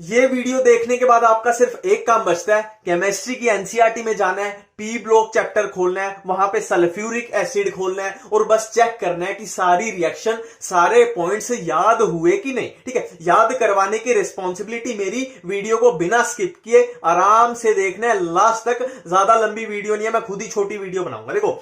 ये वीडियो देखने के बाद आपका सिर्फ एक काम बचता है, केमिस्ट्री की एनसीईआरटी में जाना है, पी ब्लॉक चैप्टर खोलना है, वहां पे सल्फ्यूरिक एसिड खोलना है और बस चेक करना है कि सारी रिएक्शन सारे पॉइंट्स याद हुए कि नहीं। ठीक है, याद करवाने की रिस्पॉन्सिबिलिटी मेरी। वीडियो को बिना स्किप किए आराम से देखना है लास्ट तक। ज्यादा लंबी वीडियो नहीं है, मैं खुद ही छोटी वीडियो बनाऊंगा। देखो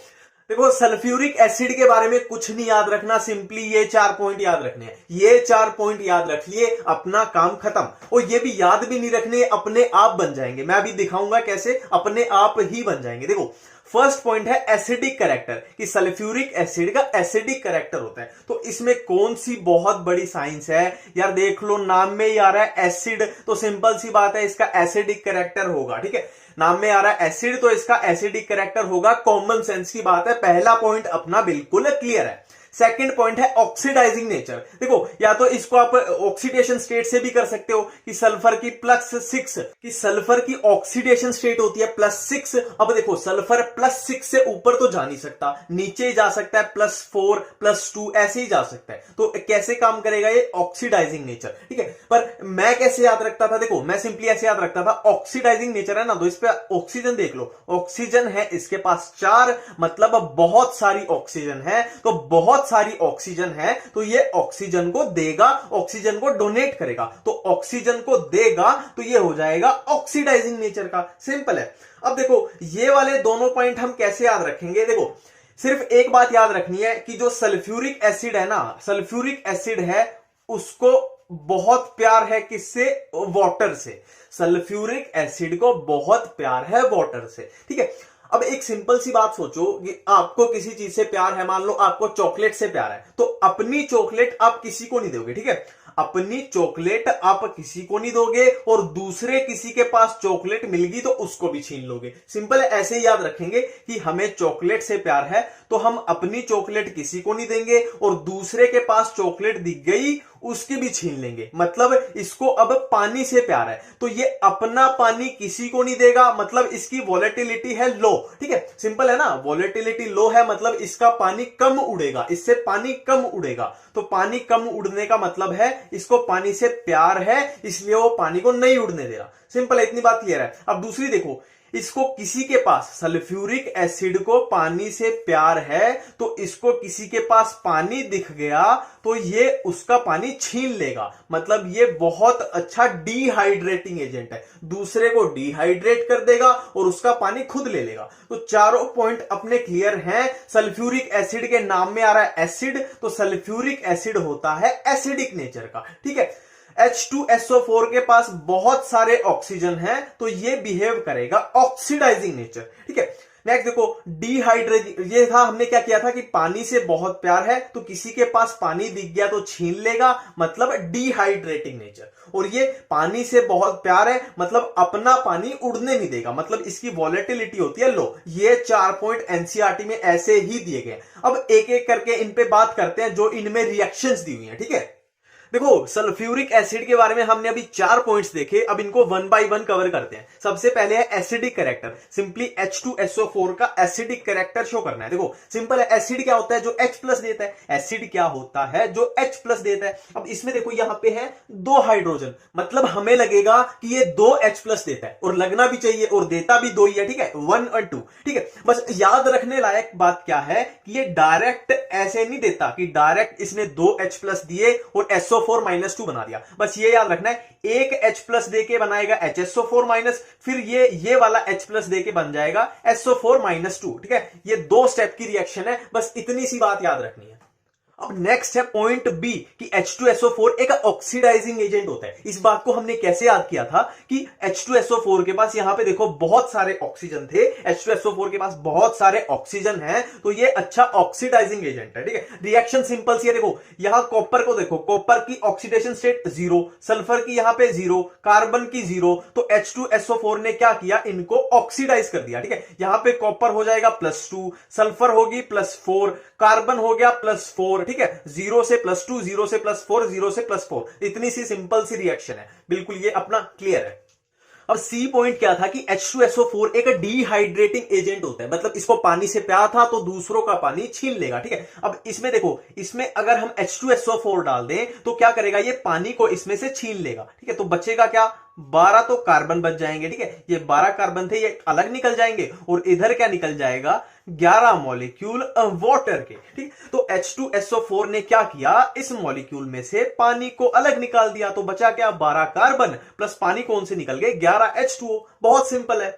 देखो सल्फ्यूरिक एसिड के बारे में कुछ नहीं याद रखना, सिंपली ये 4 पॉइंट याद रखने हैं। ये 4 पॉइंट याद रख लिए, अपना काम खत्म। और ये भी याद भी नहीं रखने, अपने आप बन जाएंगे। मैं अभी दिखाऊंगा कैसे अपने आप ही बन जाएंगे। देखो फर्स्ट पॉइंट है एसिडिक कैरेक्टर, कि सल्फ्यूरिक एसिड का एसिडिक कैरेक्टर होता है। तो इसमें कौन सी बहुत बड़ी साइंस है यार, देख लो नाम में ही आ रहा है एसिड, तो सिंपल सी बात है इसका एसिडिक कैरेक्टर होगा। ठीक है, नाम में आ रहा है एसिड तो इसका एसिडिक कैरेक्टर होगा। कॉमन सेंस की बात है। पहला पॉइंट अपना बिल्कुल क्लियर है। सेकंड पॉइंट है ऑक्सीडाइजिंग नेचर। देखो या तो इसको आप ऑक्सीडेशन स्टेट से भी कर सकते हो कि सल्फर की +6, कि सल्फर की ऑक्सीडेशन स्टेट होती है +6। अब देखो सल्फर +6 से ऊपर तो जा नहीं सकता, नीचे ही जा सकता है, +4 +2 ऐसे ही जा सकता है। तो कैसे काम करेगा ये ऑक्सीडाइजिंग नेचर। ठीक है, पर मैं कैसे याद रखता था, देखो मैं सिंपली ऐसे याद रखता था, ऑक्सीडाइजिंग नेचर है ना, तो इस पे ऑक्सीजन देख लो, ऑक्सीजन है इसके पास 4, मतलब बहुत सारी ऑक्सीजन है। तो बहुत सारी ऑक्सीजन है तो ये ऑक्सीजन को देगा, ऑक्सीजन को डोनेट करेगा। तो ऑक्सीजन को देगा तो ये हो जाएगा ऑक्सीडाइजिंग नेचर का। सिंपल है। अब देखो ये वाले दोनों पॉइंट हम कैसे याद रखेंगे। देखो सिर्फ एक बात याद रखनी है कि जो सल्फ्यूरिक एसिड है ना, सल्फ्यूरिक एसिड है उसको बहुत प्यार है किससे, वाटर से। सल्फ्यूरिक एसिड को बहुत प्यार है वाटर से। ठीक है, अब एक सिंपल सी बात सोचो कि आपको किसी चीज से प्यार है, मान लो आपको चॉकलेट से प्यार है, तो अपनी चॉकलेट आप किसी को नहीं दोगे। ठीक है, अपनी चॉकलेट आप किसी को नहीं दोगे और दूसरे किसी के पास चॉकलेट मिल गई तो उसको भी छीन लोगे। सिंपल है, ऐसे ही याद रखेंगे कि हमें चॉकलेट से प्यार है तो हम अपनी चॉकलेट किसी को नहीं देंगे और दूसरे के पास चॉकलेट दिख गई उसकी भी छीन लेंगे। मतलब इसको अब पानी से प्यार है तो ये अपना पानी किसी को नहीं देगा, मतलब इसकी वॉलेटिलिटी है लो। ठीक है, सिंपल है ना, वॉलेटिलिटी लो है मतलब इसका पानी कम उड़ेगा, इससे पानी कम उड़ेगा। तो पानी कम उड़ने का मतलब है इसको पानी से प्यार है, इसलिए वो पानी को नहीं उड़ने दे रहा। सिंपल है, इतनी बात क्लियर है। अब दूसरी देखो, इसको किसी के पास, सल्फ्यूरिक एसिड को पानी से प्यार है तो इसको किसी के पास पानी दिख गया तो ये उसका पानी छीन लेगा। मतलब ये बहुत अच्छा डिहाइड्रेटिंग एजेंट है, दूसरे को डिहाइड्रेट कर देगा और उसका पानी खुद ले लेगा। तो चारों पॉइंट अपने क्लियर हैं। सल्फ्यूरिक एसिड के नाम में आ रहा है एसिड, तो सल्फ्यूरिक एसिड होता है एसिडिक नेचर का। ठीक है, H2SO4 के पास बहुत सारे ऑक्सीजन हैं तो ये बिहेव करेगा ऑक्सीडाइजिंग नेचर। ठीक है, नेक्स्ट देखो डिहाइड्रेट, ये था हमने क्या किया था कि पानी से बहुत प्यार है तो किसी के पास पानी दिख गया तो छीन लेगा, मतलब डिहाइड्रेटिंग नेचर। और ये पानी से बहुत प्यार है मतलब अपना पानी उड़ने नहीं देगा, मतलब इसकी वॉलेटिलिटी होती है लो। ये 4 पॉइंट एनसीईआरटी में ऐसे ही दिए गए। अब एक एक करके इन पे बात करते हैं जो इनमें रिएक्शंस दी हुई हैं। ठीक है, देखो सल्फ्यूरिक एसिड के बारे में हमने अभी 4 पॉइंट्स देखे, अब इनको 1 बाय 1 कवर करते हैं। सबसे पहले है एसिडिक कैरेक्टर, सिंपली H2SO4 का एसिडिक कैरेक्टर शो करना है। देखो सिंपल है, एसिड क्या होता है, जो H+ देता है। एसिड क्या होता है, जो H+ देता है। अब इसमें देखो यहां पे है 2 हाइड्रोजन, मतलब हमें लगेगा कि ये 2 H+ देता है और लगना भी चाहिए और देता भी 2 ही है। ठीक है, 1 और 2। ठीक है, बस याद रखने लायक बात क्या है कि ये डायरेक्ट ऐसे नहीं देता कि डायरेक्ट इसने 2 H+ दिए और SO4-2 बना दिया। बस ये याद रखना है, एक H+ देके बनाएगा HSO4-, फिर ये वाला H+ देके बन जाएगा SO4-2। ठीक है, ये 2 स्टेप की रिएक्शन है, बस इतनी सी बात याद रखनी है। अब नेक्स्ट है पॉइंट बी कि H2SO4 एक ऑक्सीडाइजिंग एजेंट होता है। इस बात को हमने कैसे याद किया था कि H2SO4 के पास यहां पे देखो बहुत सारे ऑक्सीजन थे, H2SO4 के पास बहुत सारे ऑक्सीजन है तो ये अच्छा ऑक्सीडाइजिंग एजेंट है। ठीक है, रिएक्शन सिंपल सी है। देखो यहां कॉपर को देखो, कॉपर की ऑक्सीडेशन स्टेट 0, सल्फर की यहां पे 0, कार्बन की 0, तो H2SO4 ने क्या किया, इनको ऑक्सीडाइज कर दिया। ठीक है, यहां पे कॉपर हो जाएगा +2, सल्फर होगी +4, कार्बन हो गया +4। ठीक है, 0 से +2, 0 से +4, 0 से +4, इतनी सी सिंपल सी रिएक्शन है। बिल्कुल ये अपना क्लियर है। अब सी पॉइंट क्या था कि H2SO4 एक डिहाइड्रेटिंग एजेंट होता है, मतलब इसको पानी से प्यार था तो दूसरों का पानी छीन लेगा, ठीक है। अब इसमें देखो, इसमें अगर हम H2SO4 डाल दें तो क्या करेगा, ये पानी को इसमें से छीन लेगा, ठीक है। तो बचेगा क्या, 12 तो कार्बन बच जाएंगे, ठीक है। ये 12 कार्बन थे, ये अलग निकल जाएंगे और इधर क्या निकल जाएगा, 11 मॉलिक्यूल वाटर के, ठीक। तो H2SO4 ने क्या किया, इस मॉलिक्यूल में से पानी को अलग निकाल दिया, तो बचा क्या, 12 कार्बन प्लस पानी कौन से निकल गए, 11 H2O। बहुत सिंपल है।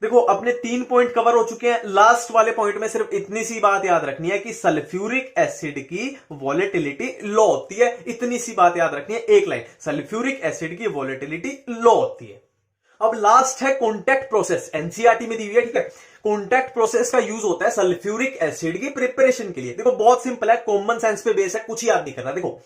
देखो अपने 3 पॉइंट कवर हो चुके हैं। लास्ट वाले पॉइंट में सिर्फ इतनी सी बात याद रखनी है कि सल्फ्यूरिक एसिड की वॉलेटिलिटी लो होती है। इतनी सी बात याद रखनी है, एक लाइन, सल्फ्यूरिक एसिड की वॉलेटिलिटी लो होती है। अब लास्ट है कॉन्टैक्ट प्रोसेस, एनसीईआरटी में दी हुई है, ठीक है। कॉन्टैक्ट प्रोसेस का यूज होता है सल्फ्यूरिक एसिड की प्रिपरेशन के लिए। देखो बहुत सिंपल है, कॉमन सेंस पे बेस है, कुछ याद नहीं करना। देखो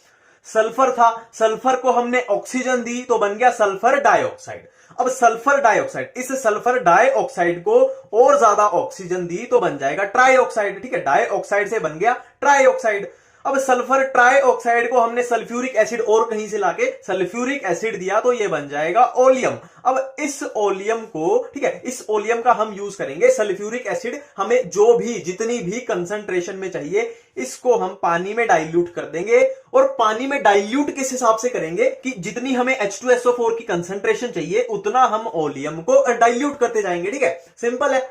सल्फर था, सल्फर को हमने ऑक्सीजन दी तो बन गया सल्फर डाइऑक्साइड। अब सल्फर डाइऑक्साइड, इस सल्फर डाइऑक्साइड को और ज्यादा ऑक्सीजन दी तो बन जाएगा ट्राइऑक्साइड, ठीक है। डाइऑक्साइड से बन गया ट्राइऑक्साइड। अब सल्फर ट्राइऑक्साइड को हमने सल्फ्यूरिक एसिड और कहीं से लाके सल्फ्यूरिक एसिड दिया तो ये बन जाएगा ओलियम। अब इस ओलियम को, ठीक है, इस ओलियम का हम यूज करेंगे, सल्फ्यूरिक एसिड हमें जो भी जितनी भी कंसंट्रेशन में चाहिए इसको हम पानी में डाइल्यूट कर देंगे। और पानी में डाइल्यूट किस हिसाब से करेंगे कि जितनी हमें H2SO4 की कंसंट्रेशन चाहिए उतना हम ओलियम को डाइल्यूट करते जाएंगे, ठीक है। सिंपल है।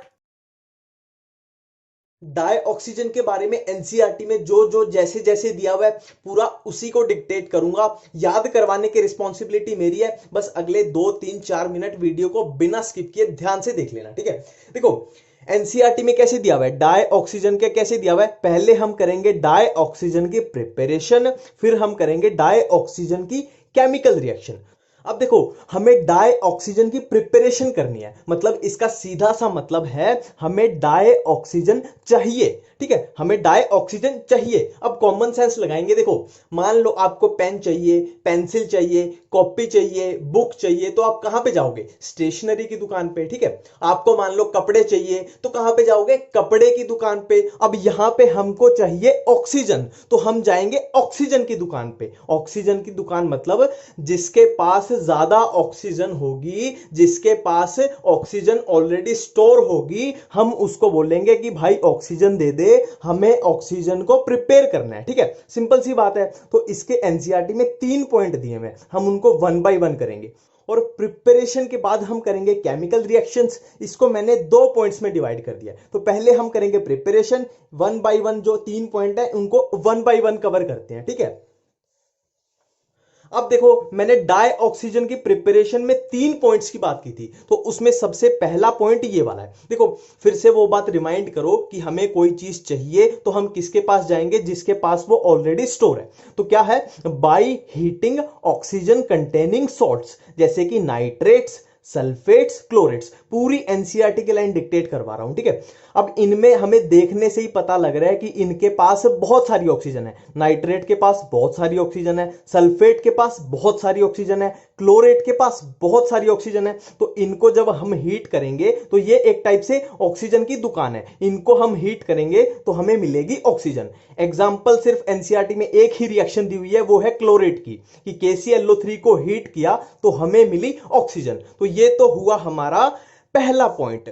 डाई ऑक्सीजन के बारे में एनसीईआरटी में जो जो जैसे जैसे दिया हुआ है पूरा उसी को डिक्टेट करूंगा। याद करवाने की रिस्पॉन्सिबिलिटी मेरी है। बस अगले 2-3-4 मिनट वीडियो को बिना स्किप किए ध्यान से देख लेना, ठीक है। देखो एनसीईआरटी में कैसे दिया हुआ है, डाई ऑक्सीजन के कैसे दिया हुआ है, पहले हम करेंगे डाई ऑक्सीजन की प्रिपरेशन, फिर हम करेंगे डाई ऑक्सीजन की केमिकल रिएक्शन। अब देखो हमें डाई ऑक्सीजन की प्रिपरेशन करनी है, मतलब इसका सीधा सा मतलब है हमें डाई ऑक्सीजन चाहिए, ठीक है। हमें डाई ऑक्सीजन चाहिए। अब कॉमन सेंस लगाएंगे। देखो मान लो आपको पेन चाहिए, पेंसिल चाहिए, कॉपी चाहिए, बुक चाहिए, तो आप कहां पे जाओगे, स्टेशनरी की दुकान पे, ठीक है। आपको मान लो कपड़े चाहिए तो कहां पे जाओगे, कपड़े की दुकान पे। अब यहां पे हमको चाहिए ऑक्सीजन तो हम जाएंगे ऑक्सीजन की दुकान पे। ऑक्सीजन की दुकान मतलब जिसके पास ज्यादा ऑक्सीजन होगी, जिसके पास ऑक्सीजन ऑलरेडी स्टोर होगी, हम उसको बोलेंगे कि भाई ऑक्सीजन दे दे, हमें ऑक्सीजन को प्रिपेयर करना है, ठीक है। सिंपल सी बात है। तो इसके एनसीईआरटी में 3 पॉइंट दिए हैं, हम उनको 1 बाय 1 करेंगे। और प्रिपरेशन के बाद हम करेंगे केमिकल रिएक्शंस। इसको मैंने 2 पॉइंट्स में डिवाइड कर दिया। तो पहले हम करेंगे प्रिपरेशन, 1 बाय 1 जो 3 पॉइंट है उनको 1 बाय 1 कवर करते हैं, ठीक है। अब देखो मैंने डाई ऑक्सीजन की प्रिपरेशन में 3 पॉइंट्स की बात की थी, तो उसमें सबसे पहला पॉइंट ये वाला है। देखो फिर से वो बात रिमाइंड करो कि हमें कोई चीज चाहिए तो हम किसके पास जाएंगे, जिसके पास वो ऑलरेडी स्टोर है। तो क्या है, by heating oxygen containing salts, जैसे कि नाइट्रेट्स, सल्फेट्स, क्लोरेट्स। पूरी एनसीईआरटी की लाइन डिक्टेट करवा रहा हूं, ठीक है। अब इनमें हमें देखने से ही पता लग रहा है कि इनके पास बहुत सारी ऑक्सीजन है। नाइट्रेट के पास बहुत सारी ऑक्सीजन है, सल्फेट के पास बहुत सारी ऑक्सीजन है, क्लोरेट के पास बहुत सारी ऑक्सीजन है। तो इनको जब हम हीट करेंगे तो ये एक टाइप से ऑक्सीजन की दुकान है। इनको हम हीट करेंगे तो हमें मिलेगी ऑक्सीजन। एग्जाम्पल सिर्फ एनसीईआरटी में एक ही रिएक्शन दी हुई है, वो है क्लोरेट की, कि KClO3 को हीट किया तो हमें मिली ऑक्सीजन। तो ये तो हुआ हमारा पहला पॉइंट।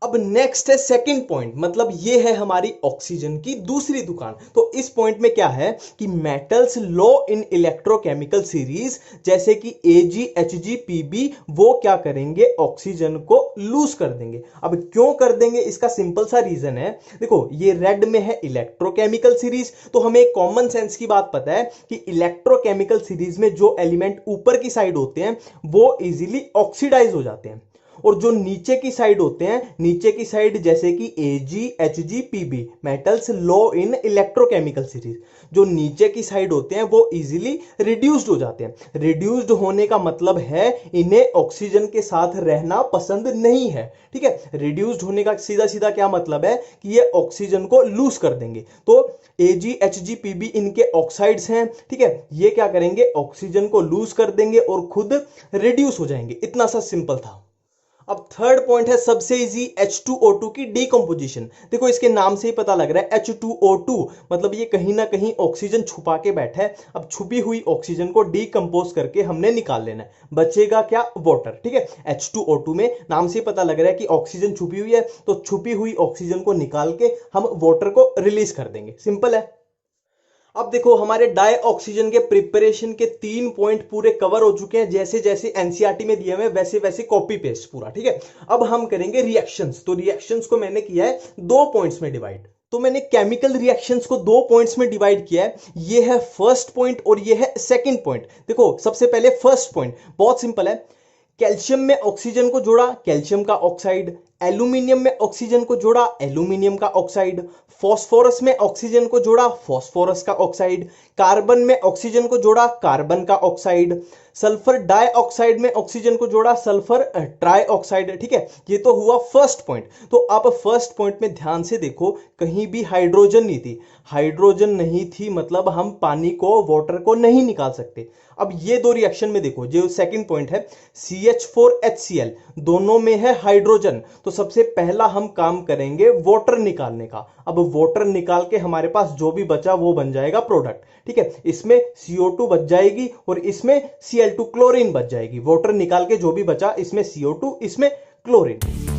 अब नेक्स्ट है सेकंड पॉइंट, मतलब ये है हमारी ऑक्सीजन की दूसरी दुकान। तो इस पॉइंट में क्या है कि मेटल्स लो इन इलेक्ट्रोकेमिकल सीरीज, जैसे कि AgHgPb, वो क्या करेंगे, ऑक्सीजन को लूज कर देंगे। अब क्यों कर देंगे, इसका सिंपल सा रीजन है। देखो ये रेड में है इलेक्ट्रोकेमिकल सीरीज, तो हमें कॉमन सेंस की बात पता है कि इलेक्ट्रोकेमिकल सीरीज में जो एलिमेंट ऊपर की साइड होते हैं वो इजीली ऑक्सीडाइज हो जाते हैं, और जो नीचे की साइड होते हैं, नीचे की साइड जैसे कि AgHgPb, मेटल्स लो इन इलेक्ट्रोकेमिकल सीरीज, जो नीचे की साइड होते हैं वो इजीली रिड्यूस्ड हो जाते हैं। रिड्यूस्ड होने का मतलब है इन्हें ऑक्सीजन के साथ रहना पसंद नहीं है, ठीक है। रिड्यूस्ड होने का सीधा सीधा क्या मतलब है कि ये ऑक्सीजन को लूज कर देंगे। तो AgHgPb इनके ऑक्साइड्स हैं, ठीक है। ये क्या करेंगे, ऑक्सीजन को लूज कर देंगे और खुद रिड्यूस हो जाएंगे। इतना सा सिंपल था। अब थर्ड पॉइंट है सबसे इजी H2O2 की डीकंपोजिशन। देखो इसके नाम से ही पता लग रहा है H2O2 मतलब ये कहीं ना कहीं ऑक्सीजन छुपा के बैठा है। अब छुपी हुई ऑक्सीजन को डीकंपोज करके हमने निकाल लेना है, बचेगा क्या? वाटर। ठीक है, H2O2 में नाम से ही पता लग रहा है कि ऑक्सीजन छुपी हुई है, तो छुपी हुई ऑक्सीजन को निकाल के हम वाटर को रिलीज कर देंगे। सिंपल है। अब देखो हमारे डाई ऑक्सीजन के प्रिपरेशन के 3 पॉइंट पूरे कवर हो चुके हैं, जैसे जैसे एनसीईआरटी में दिए हुए वैसे वैसे कॉपी पेस्ट पूरा। ठीक है, अब हम करेंगे रिएक्शंस। तो रिएक्शंस को मैंने किया है 2 पॉइंट्स में डिवाइड। तो मैंने केमिकल रिएक्शंस को 2 पॉइंट्स में डिवाइड किया है। ये है फर्स्ट पॉइंट और ये है सेकंड पॉइंट। देखो सबसे पहले फर्स्ट पॉइंट बहुत सिंपल है। कैल्शियम में ऑक्सीजन को जोड़ा, कैल्शियम का ऑक्साइड। एल्यूमिनियम में ऑक्सीजन को जोड़ा, एल्यूमिनियम का ऑक्साइड। फॉस्फोरस में ऑक्सीजन को जोड़ा, फॉस्फोरस का ऑक्साइड। कार्बन में ऑक्सीजन को जोड़ा, कार्बन का ऑक्साइड। सल्फर डाइऑक्साइड में ऑक्सीजन को जोड़ा, सल्फर ट्राइऑक्साइड। ठीक है, ये तो हुआ फर्स्ट पॉइंट। तो अब फर्स्ट पॉइंट में ध्यान से देखो, कहीं भी हाइड्रोजन नहीं थी। हाइड्रोजन नहीं थी मतलब हम पानी को, वाटर को नहीं निकाल सकते। अब ये दो रिएक्शन में देखो, जो सेकंड पॉइंट है CH4HCl, दोनों में है हाइड्रोजन। तो सबसे पहला हम काम करेंगे वाटर निकालने का। अब वाटर निकाल के हमारे पास जो भी बचा वो बन जाएगा प्रोडक्ट। ठीक है, इसमें CO2 बच जाएगी और इसमें Cl2 क्लोरीन बच जाएगी। वाटर निकाल के जो भी बचा, इसमें CO2, इसमें क्लोरीन।